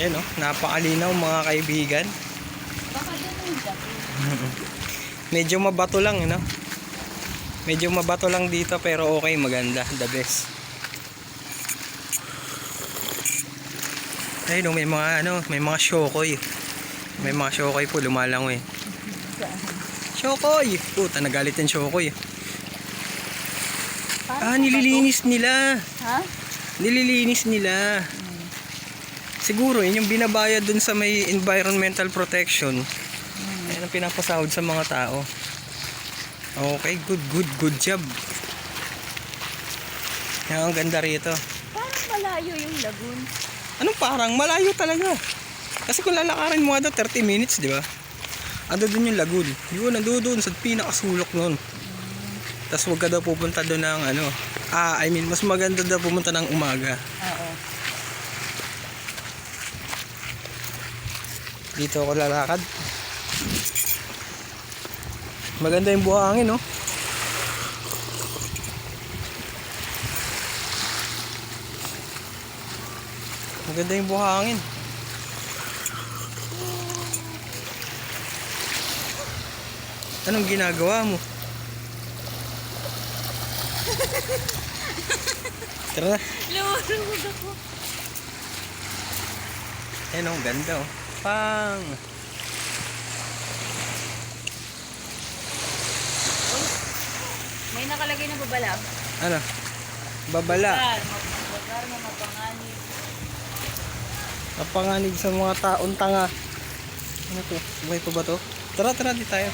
Yan oh, napakalinaw mga kaibigan. Baka doon yung gabi. Medyo mabato lang, no? Medyo mabato lang dito pero okay, maganda, the best. Ayun oh, may mga ano, may mga shokoy. May mga shokoy po lumalangoy. Shokoy! Puta, nagalit yung shokoy. Ah, nililinis nila. Ha? Nililinis nila. Siguro yun yung binabayad dun sa may environmental protection. Ayun ang pinapasahod sa mga tao. Okay, good job. Yan, ang ganda rito. Parang malayo yung lagoon. Anong parang? Malayo talaga. Kasi kung lalakarin mo daw 30 minutes, di ba? Ando dun yung lagoon. Yun, ando dun sa pinakasulok nun. Tapos huwag ka daw pupunta doon ng ano. Mas maganda daw pumunta ng umaga. Oo. Dito ako lalakad. Maganda yung buhangin, no? Maganda yung buhangin. Anong ginagawa mo? Tara na. Lumulubog ako. Ayun, ang ganda, oh. Pang! May nakalagay na babalag. Ano? Babala. Bagar na mapanganib. Napanganig sa mga taon tanga. Ano to? Buhay pa ba to? Tara, di tayo.